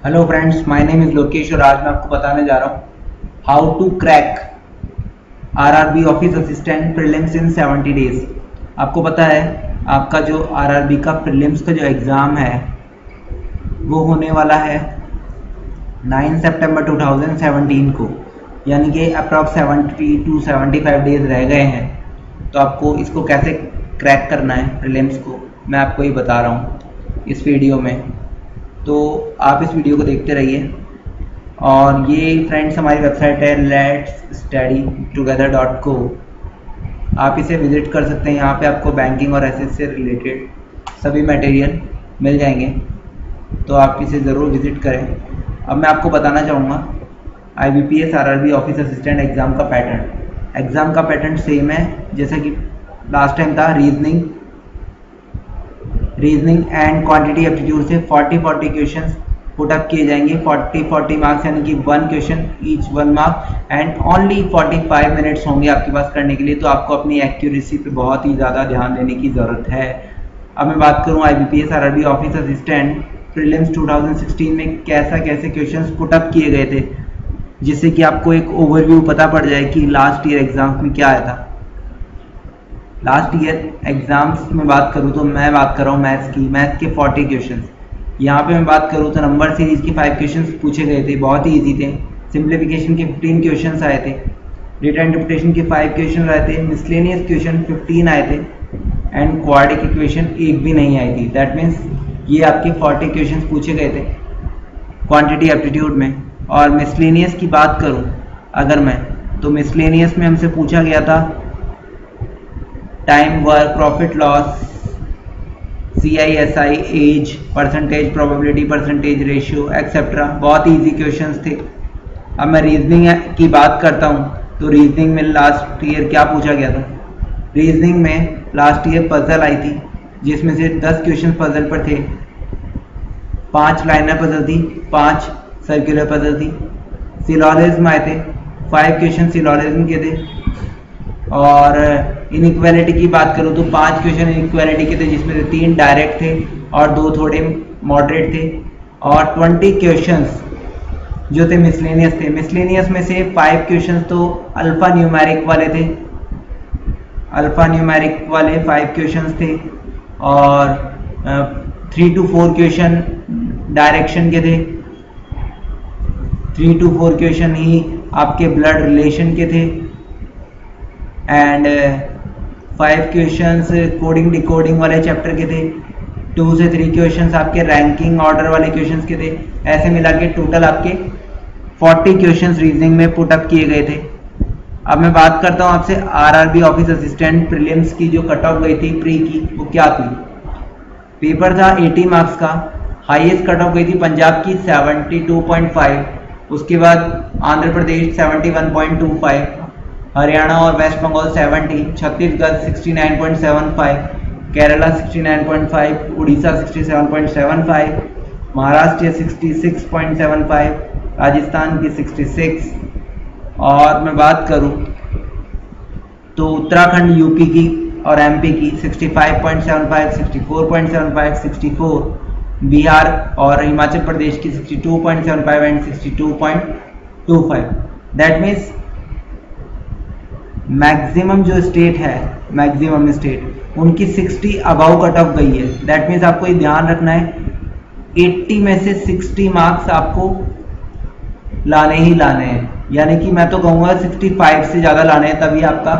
Hello friends, my name is Lokesh और आज मैं आपको बताने जा रहा हूँ how to crack RRB office assistant prelims in 70 days. आपको पता है आपका जो आरआरबी का प्रीलिम्स का जो एग्ज़ाम है वो होने वाला है 9 सितंबर 2017 को, यानी कि अप्रॉक्स 70 to 75 डेज रह गए हैं। तो आपको इसको कैसे क्रैक करना है प्रीलिम्स को, मैं आपको ये बता रहा हूँ इस वीडियो में। तो आप इस वीडियो को देखते रहिए। और ये फ्रेंड्स हमारी वेबसाइट है letsstudytogether.co। आप इसे विज़िट कर सकते हैं। यहाँ पे आपको बैंकिंग और एसएस से रिलेटेड सभी मटेरियल मिल जाएंगे, तो आप इसे ज़रूर विज़िट करें। अब मैं आपको बताना चाहूँगा IBPS RRB office assistant exam का पैटर्न। एग्ज़ाम का पैटर्न सेम है जैसा कि लास्ट टाइम था। रीजनिंग एंड क्वांटिटी एप्टीट्यूड से 40 क्वेश्चंस पुट अप किए जाएंगे। 40 मार्क्स, यानी कि 1 question each 1 mark and only 45 minutes होंगे आपके पास करने के लिए। तो आपको अपनी एक्यूरेसी पे बहुत ही ज़्यादा ध्यान देने की ज़रूरत है। अब मैं बात करूँ IBPS RRB office assistant prelims 2016 में कैसे क्वेश्चंस पुट अप किए गए थे, जिससे कि आपको एक ओवरव्यू पता पड़ जाए कि लास्ट ईयर एग्जाम्स में क्या आया था। लास्ट ईयर एग्जाम्स में बात करूँ तो मैं बात कर रहा हूँ मैथ्स के 40 क्वेश्चंस। यहाँ पे मैं बात करूँ तो नंबर सीरीज की 5 क्वेश्चंस पूछे गए थे, बहुत ही इजी थे। सिंप्लीफिकेशन के 15 क्वेश्चंस आए थे। डेटा इंटरप्रिटेशन के 5 क्वेश्चन आए थे। मिसलेनियस क्वेश्चन 15 आए थे एंड क्वाड्रेटिक इक्वेशन एक भी नहीं आई थी। दैट मीन्स ये आपके 40 क्वेश्चंस पूछे गए थे क्वांटिटी एप्टीट्यूड में। और मिसलेनियस की बात करूँ अगर मैं, तो मिसलेनियस में हमसे पूछा गया था time, work, profit loss, CISI, age, percentage, probability, percentage ratio etcetera. बहुत ही इजी क्वेश्चंस थे। अब मैं रीजनिंग की बात करता हूँ तो रीजनिंग में लास्ट ईयर क्या पूछा गया था। रीजनिंग में लास्ट ईयर पजल आई थी, जिसमें से 10 क्वेश्चन पजल पर थे। 5 लाइनर पजल थी, 5 सर्कुलर पजल थी। सिलोजिज्म आए थे, 5 क्वेश्चन सिलोजिज्म के थे। और इनइक्वालिटी की बात करूँ तो 5 क्वेश्चन इनइक्वालिटी के थे, जिसमें से 3 डायरेक्ट थे और 2 थोड़े मॉडरेट थे। और 20 क्वेश्चंस जो थे मिसलेनियस थे। मिसलेनियस में से 5 क्वेश्चंस तो अल्फा न्यूमेरिक वाले थे। अल्फा न्यूमेरिक वाले 5 क्वेश्चंस थे और 3 to 4 क्वेश्चन डायरेक्शन के थे। 3 to 4 क्वेश्चन ही आपके ब्लड रिलेशन के थे एंड 5 क्वेश्चंस कोडिंग डिकोडिंग वाले चैप्टर के थे। 2 से 3 क्वेश्चंस आपके रैंकिंग ऑर्डर वाले क्वेश्चंस के थे। ऐसे मिला के टोटल आपके 40 क्वेश्चंस रीजनिंग में पुट अप किए गए थे। अब मैं बात करता हूं आपसे आरआरबी ऑफिस असिस्टेंट प्रीलिम्स की जो कट ऑफ गई थी प्री की, वो क्या थी। पेपर था 80 मार्क्स का। हाईएस्ट कट ऑफ गई थी पंजाब की 72.5, उसके बाद आंध्र प्रदेश 71.25, हरियाणा और वेस्ट बंगाल 70, छत्तीसगढ़ 69.75, केरला 69.5, उड़ीसा 67.75, महाराष्ट्र 66.75, राजस्थान की 66। और मैं बात करूं तो उत्तराखंड, यूपी की और एमपी की 65.75, 64.75, 64, बिहार और हिमाचल प्रदेश की 62.75 एंड 62.25। दैट मीन्स मैक्सिमम जो स्टेट है, मैक्सिमम स्टेट उनकी 60 अबाउ कट ऑफ गई है। दैट मीन्स आपको ये ध्यान रखना है 80 में से 60 मार्क्स आपको लाने ही लाने हैं, यानी कि मैं तो कहूँगा 65 से ज़्यादा लाने हैं, तभी आपका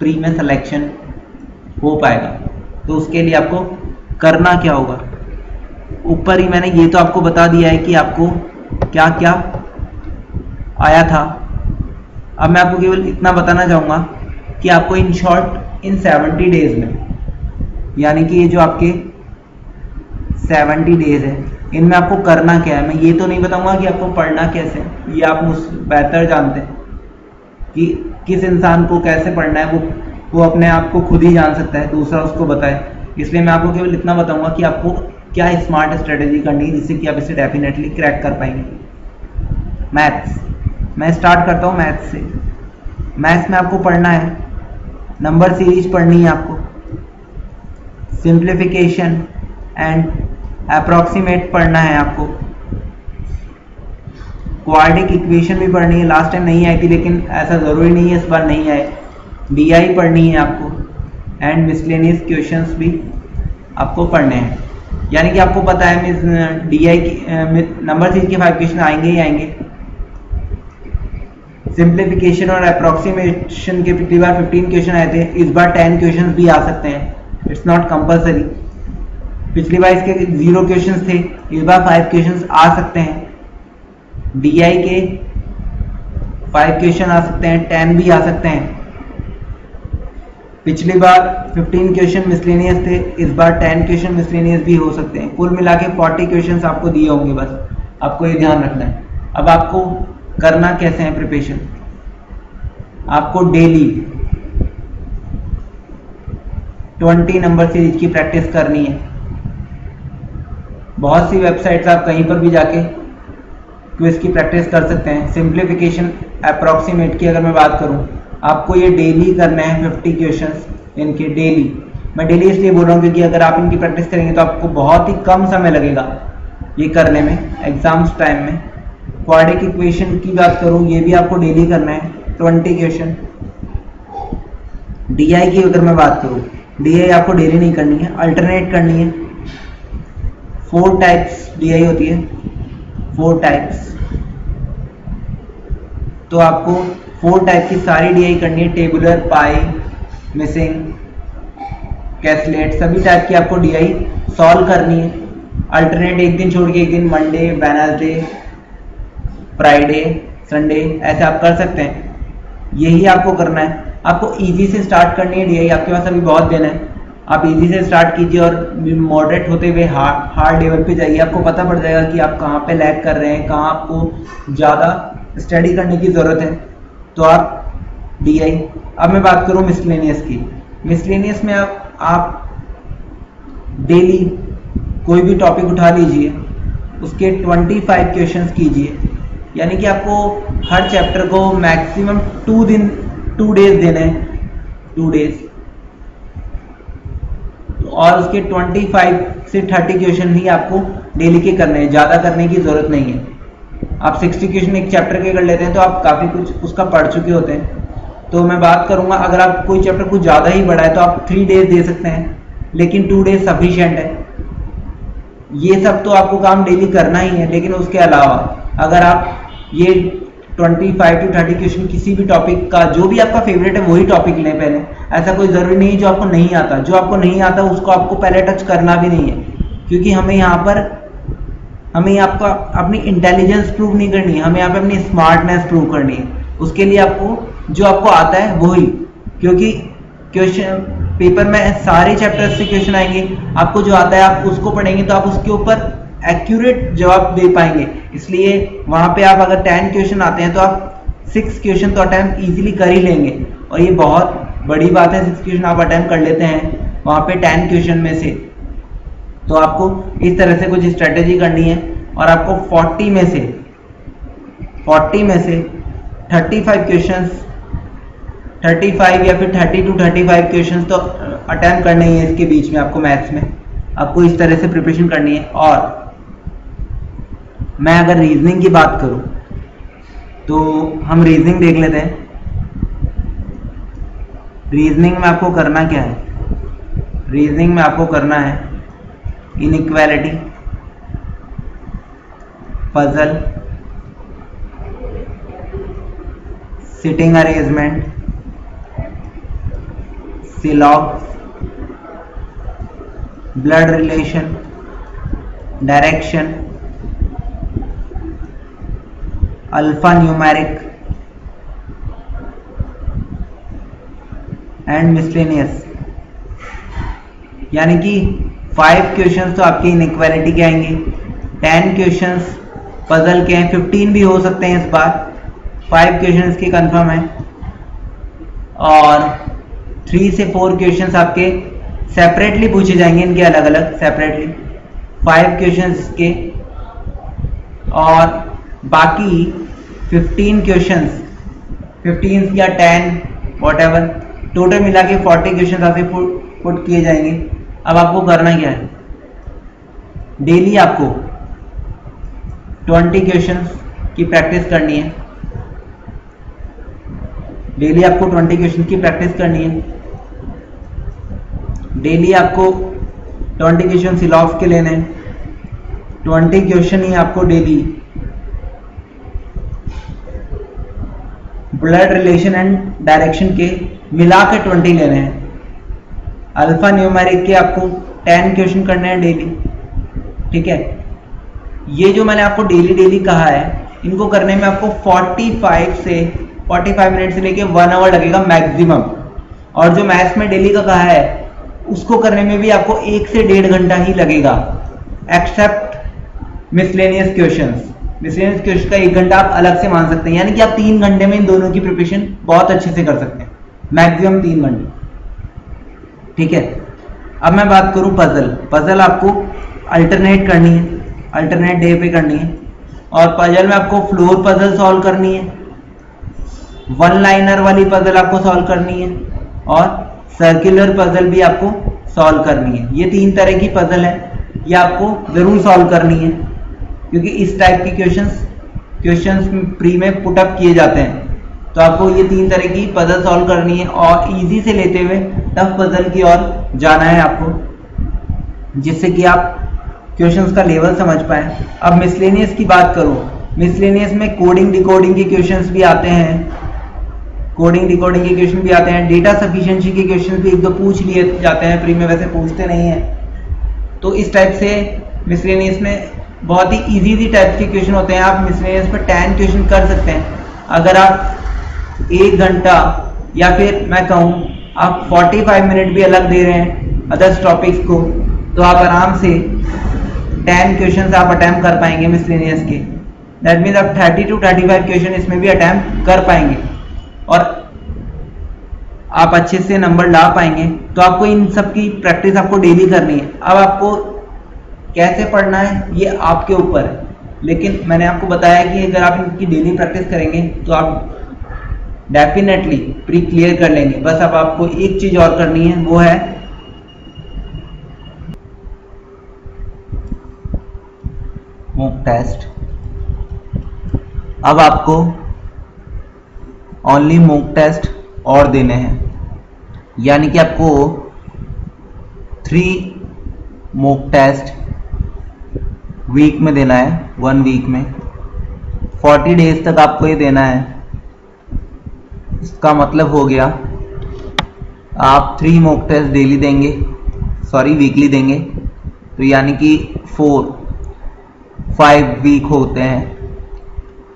प्री में सिलेक्शन हो पाएगा। तो उसके लिए आपको करना क्या होगा, ऊपर ही मैंने ये तो आपको बता दिया है कि आपको क्या क्या आया था। अब मैं आपको केवल इतना बताना चाहूँगा कि आपको इन शॉर्ट इन 70 डेज में, यानी कि ये जो आपके 70 डेज है, इनमें आपको करना क्या है। मैं ये तो नहीं बताऊँगा कि आपको पढ़ना कैसे, ये आप मुझसे बेहतर जानते हैं कि किस इंसान को कैसे पढ़ना है, वो अपने आप को खुद ही जान सकता है, दूसरा उसको बताए। इसलिए मैं आपको केवल इतना बताऊँगा कि आपको क्या स्मार्ट स्ट्रेटेजी करनी है, जिससे कि आप इसे डेफिनेटली क्रैक कर पाएंगे। मैथ्स, मैं स्टार्ट करता हूँ मैथ्स से। मैथ्स में आपको पढ़ना है, नंबर सीरीज पढ़नी है आपको, सिंप्लीफिकेशन एंड अप्रॉक्सीमेट पढ़ना है आपको, क्वाड्रेटिक इक्वेशन भी पढ़नी है, लास्ट टाइम नहीं आई थी लेकिन ऐसा ज़रूरी नहीं है इस बार नहीं आए। DI पढ़नी है आपको एंड मिसलेनियस क्वेश्चंस भी आपको पढ़ने हैं। यानी कि आपको पता है मीन्स DI की नंबर सीरीज के 5 क्वेश्चन आएंगे ही आएंगे। सिंप्लीफिकेशन और अप्रोक्सीमेशन के पिछली बार 15 क्वेश्चन आए थे, इस बार 10 क्वेश्चन भी आ सकते हैं, इट्स नॉट कंपलसरी। पिछली बार इसके 0 क्वेश्चन थे, इस बार 5 क्वेश्चन आ सकते हैं। DI के 5 क्वेश्चन आ सकते हैं, 10 भी आ सकते हैं। पिछली बार 15 क्वेश्चन मिसलेनियस थे, इस बार 10 क्वेश्चन मिसलेनियस भी हो सकते हैं। कुल मिला के 40 क्वेश्चन आपको दिए होंगे, बस आपको ये ध्यान रखना है। अब आपको करना कैसे है प्रिपरेशन, आपको डेली 20 नंबर सीरीज की प्रैक्टिस करनी है। बहुत सी वेबसाइट्स आप कहीं पर भी जाके क्विज की प्रैक्टिस कर सकते हैं। सिंप्लीफिकेशन अप्रॉक्सीमेट की अगर मैं बात करूं, आपको ये डेली करना है 50 क्वेश्चंस इनके डेली। मैं डेली इसलिए बोल रहा हूँ क्योंकि अगर आप इनकी प्रैक्टिस करेंगे तो आपको बहुत ही कम समय लगेगा ये करने में एग्जाम्स टाइम में। क्वाड्रेटिक इक्वेशन की बात करूँ, ये भी आपको डेली करना है 20 क्वेश्चन। DI की अगर मैं बात करूँ, DI आपको डेली नहीं करनी है, अल्टरनेट करनी है। 4 टाइप्स DI होती है, 4 टाइप्स, तो आपको 4 टाइप की सारी DI करनी है। टेबुलर, पाई, मिसिंग, कैसलेट, सभी टाइप की आपको DI सॉल्व करनी है। अल्टरनेट एक दिन छोड़ के एक दिन, मंडे, वेडनेसडे, फ्राइडे, संडे, ऐसे आप कर सकते हैं। यही आपको करना है। आपको इजी से स्टार्ट करनी है DI, आपके पास अभी बहुत दिन है। आप इजी से स्टार्ट कीजिए और मॉडरेट होते हुए हार्ड लेवल पे जाइए। आपको पता पड़ जाएगा कि आप कहाँ पे लैग कर रहे हैं, कहाँ आपको ज़्यादा स्टडी करने की ज़रूरत है। तो आप DI। अब मैं बात करूँ मिसलेनियस की। मिसलेनियस में आप डेली कोई भी टॉपिक उठा लीजिए, उसके 25 क्वेश्चंस कीजिए। यानी कि आपको हर चैप्टर को मैक्सिमम 2 डेज देने हैं, 2 डेज, और उसके 25 से 30 क्वेश्चन ही आपको डेली के करने हैं, ज़्यादा करने की ज़रूरत नहीं है। आप 60 क्वेश्चन एक चैप्टर के कर लेते हैं तो आप काफ़ी कुछ उसका पढ़ चुके होते हैं। तो मैं बात करूंगा, अगर आप कोई चैप्टर कुछ ज़्यादा ही बड़ा है तो आप 3 डेज दे सकते हैं, लेकिन 2 डेज सफिशिएंट है। ये सब तो आपको काम डेली करना ही है, लेकिन उसके अलावा अगर आप ये 25 to 30 क्वेश्चन किसी भी टॉपिक का, जो भी आपका फेवरेट है वही टॉपिक लें पहले। ऐसा कोई ज़रूरी नहीं है जो आपको नहीं आता। जो आपको नहीं आता उसको आपको पहले टच करना भी नहीं है, क्योंकि हमें आपका अपनी इंटेलिजेंस प्रूव नहीं करनी है, हमें यहाँ पे अपनी स्मार्टनेस प्रूव करनी है। उसके लिए आपको जो आपको आता है वही, क्योंकि क्वेश्चन पेपर में सारे चैप्टर्स से क्वेश्चन आएंगे, आपको जो आता है आप उसको पढ़ेंगे तो आप उसके ऊपर एक्यूरेट जवाब दे पाएंगे। इसलिए वहाँ पे आप अगर 10 क्वेश्चन आते हैं तो आप 6 क्वेश्चन तो अटैम्प्ट इजीली कर ही लेंगे, और ये बहुत बड़ी बात है। 6 क्वेश्चन आप अटैम्प्ट कर लेते हैं वहाँ पे 10 क्वेश्चन में से। तो आपको इस तरह से कुछ स्ट्रेटेजी करनी है, और आपको 40 में से 35 क्वेश्चंस, 35 या फिर 30 to 35 क्वेश्चंस तो अटेम्प्ट करने ही है इसके बीच में। आपको मैथ्स में आपको इस तरह से प्रिपरेशन करनी है। और मैं अगर रीजनिंग की बात करूं तो हम रीजनिंग देख लेते हैं। रीजनिंग में आपको करना क्या है? रीजनिंग में आपको करना है inequality, puzzle, seating arrangement, syllogism, blood relation, direction, alphanumeric and miscellaneous. यानी कि 5 क्वेश्चंस तो आपके इनइक्वालिटी के आएंगे, 10 क्वेश्चंस पजल के हैं, 15 भी हो सकते हैं इस बार, 5 क्वेश्चंस के कंफर्म है, और 3 से 4 क्वेश्चंस आपके सेपरेटली पूछे जाएंगे, इनके अलग अलग सेपरेटली 5 क्वेश्चंस के, और बाकी 15 क्वेश्चंस, 15 या 10 व्हाटएवर, टोटल मिला के 40 क्वेश्चंस आपके पुट किए जाएंगे। अब आपको करना क्या है? डेली आपको 20 क्वेश्चंस की प्रैक्टिस करनी है, डेली आपको 20 क्वेश्चन की प्रैक्टिस करनी है। डेली आपको 20 क्वेश्चन सिलॉफ के लेने हैं, 20 क्वेश्चन ही आपको daily blood relation and direction के मिला के 20 लेने हैं। अल्फा न्यूमेरिक के आपको 10 क्वेश्चन करने हैं डेली, ठीक है। ये जो मैंने आपको डेली कहा है, इनको करने में आपको 45 मिनट से लेके 1 आवर लगेगा मैक्सिमम। और जो मैथ्स में डेली का कहा है उसको करने में भी आपको 1 से 1.5 घंटा ही लगेगा, except miscellaneous questions. Miscellaneous question का 1 घंटा आप अलग से मान सकते हैं, यानी कि आप 3 घंटे में इन दोनों की प्रिपरेशन बहुत अच्छे से कर सकते हैं, मैक्सिमम 3 घंटे, ठीक है। अब मैं बात करूं पजल आपको अल्टरनेट करनी है, अल्टरनेट डे पे करनी है। और पजल में आपको फ्लोर पजल सॉल्व करनी है, 1 लाइनर वाली पजल आपको सॉल्व करनी है, और सर्कुलर पजल भी आपको सॉल्व करनी है। ये 3 तरह की पजल है, ये आपको जरूर सॉल्व करनी है, क्योंकि इस टाइप की क्वेश्चंस प्री में पुटअप किए जाते हैं। तो आपको ये 3 तरह की पजल सॉल्व करनी है, और इजी से लेते हुए टफ पजल की ओर जाना है आपको, जिससे कि आप क्वेश्चंस का लेवल समझ पाए। अब मिसलेनियस की बात करूं, मिसलेनियस में कोडिंग डिकोडिंग के क्वेश्चंस भी आते हैं, डेटा सफिशिएंसी के क्वेश्चंस भी 1-2 पूछ लिए जाते हैं प्री में, वैसे पूछते नहीं हैं। तो इस टाइप से मिसलेनियस में बहुत ही इजी टाइप के क्वेश्चन होते हैं। आप मिसलेनियस पर 10 क्वेश्चन कर सकते हैं। अगर आप 1 घंटा या फिर मैं कहूँ आप 45 मिनट भी अलग दे रहे हैं अदर्स टॉपिक्स को, तो आप आराम से 10 क्वेश्चन आप अटैम्प्ट कर पाएंगे मिसलेनियस के। दैट मीन्स आप 30 to 35 क्वेश्चन इसमें भी अटैम्प्ट कर पाएंगे, और आप अच्छे से नंबर ला पाएंगे। तो आपको इन सब की प्रैक्टिस आपको डेली करनी है। अब आपको कैसे पढ़ना है ये आपके ऊपर है, लेकिन मैंने आपको बताया कि अगर आप इनकी डेली प्रैक्टिस करेंगे तो आप डेफिनेटली प्री क्लियर कर लेंगे। बस अब आपको एक चीज और करनी है, वो है मॉक टेस्ट। अब आपको ओनली मॉक टेस्ट और देने हैं, यानी कि आपको 3 मॉक टेस्ट वीक में देना है, 1 वीक में 40 डेज तक आपको ये देना है। इसका मतलब हो गया आप 3 मॉक टेस्ट डेली देंगे, वीकली देंगे, तो यानी कि 5 वीक होते हैं।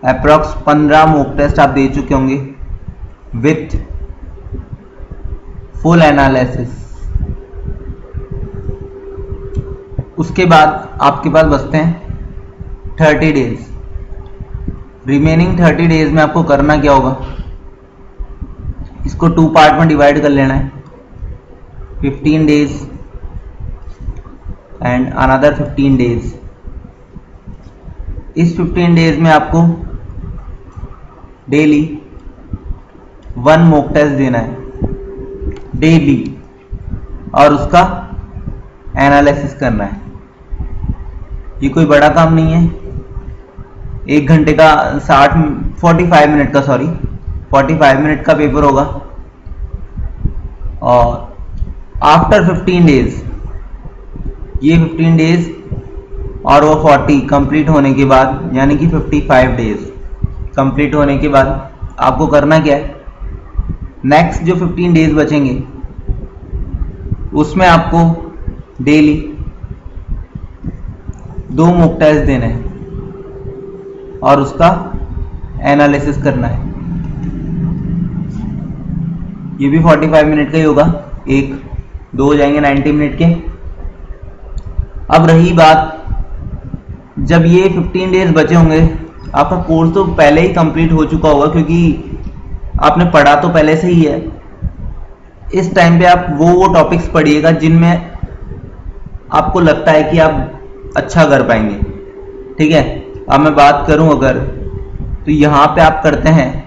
अप्रॉक्स 15 मॉक टेस्ट आप दे चुके होंगे विथ फुल एनालिसिस। उसके बाद आपके पास बचते हैं 30 डेज। रिमेनिंग 30 डेज में आपको करना क्या होगा, इसको 2 पार्ट में डिवाइड कर लेना है, 15 डेज एंड अनदर 15 डेज। इस 15 डेज में आपको डेली 1 मॉक टेस्ट देना है डेली, और उसका एनालिसिस करना है। ये कोई बड़ा काम नहीं है, 1 घंटे का 45 मिनट का पेपर होगा। और आफ्टर 15 डेज, ये 15 डेज और वो 40 कंप्लीट होने के बाद, यानी कि 55 डेज कंप्लीट होने के बाद आपको करना क्या है, नेक्स्ट जो 15 डेज बचेंगे उसमें आपको डेली 2 मॉक टेस्ट देने हैं और उसका एनालिसिस करना है। ये भी 45 मिनट का ही होगा, 1-2 हो जाएंगे 90 मिनट के। अब रही बात, जब ये 15 डेज बचे होंगे, आपका कोर्स तो पहले ही कंप्लीट हो चुका होगा, क्योंकि आपने पढ़ा तो पहले से ही है। इस टाइम पे आप वो टॉपिक्स पढ़िएगा जिनमें आपको लगता है कि आप अच्छा कर पाएंगे, ठीक है। अब मैं बात करूं अगर, तो यहाँ पे आप करते हैं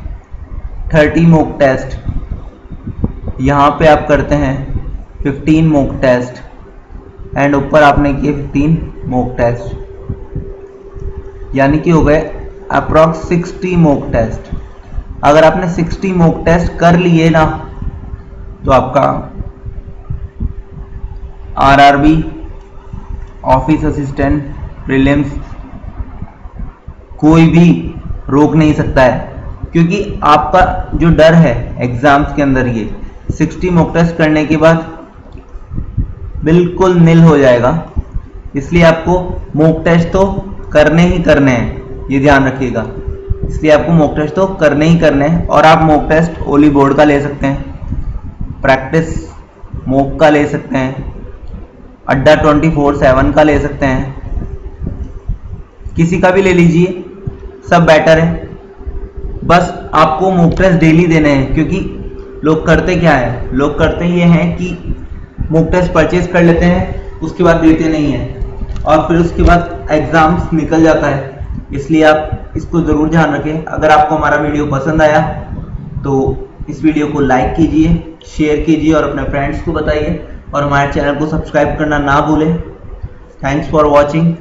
30 मॉक टेस्ट, यहाँ पे आप करते हैं 15 मॉक टेस्ट, एंड ऊपर आपने किए 15 मॉक टेस्ट, यानी कि हो गए अप्रॉक्स 60 मॉक टेस्ट। अगर आपने 60 मॉक टेस्ट कर लिए ना तो आपका आरआरबी, ऑफिस असिस्टेंट, प्रीलिम्स कोई भी रोक नहीं सकता है, क्योंकि आपका जो डर है एग्जाम्स के अंदर ये 60 मॉक टेस्ट करने के बाद बिल्कुल निल हो जाएगा। इसलिए आपको मॉक टेस्ट तो करने ही करने हैं, ये ध्यान रखिएगा। इसलिए आपको मॉक टेस्ट तो करने ही करने हैं। और आप मॉक टेस्ट ओली बोर्ड का ले सकते हैं, प्रैक्टिस मॉक का ले सकते हैं, अड्डा 24/7 का ले सकते हैं, किसी का भी ले लीजिए, सब बेटर है। बस आपको मॉक टेस्ट डेली देने हैं, क्योंकि लोग करते क्या है, लोग करते ये हैं कि मॉक टेस्ट परचेज कर लेते हैं, उसके बाद देते नहीं है और फिर उसके बाद एग्जाम्स निकल जाता है। इसलिए आप इसको ज़रूर ध्यान रखें। अगर आपको हमारा वीडियो पसंद आया तो इस वीडियो को लाइक कीजिए, शेयर कीजिए और अपने फ्रेंड्स को बताइए और हमारे चैनल को सब्सक्राइब करना ना भूलें। Thanks for watching.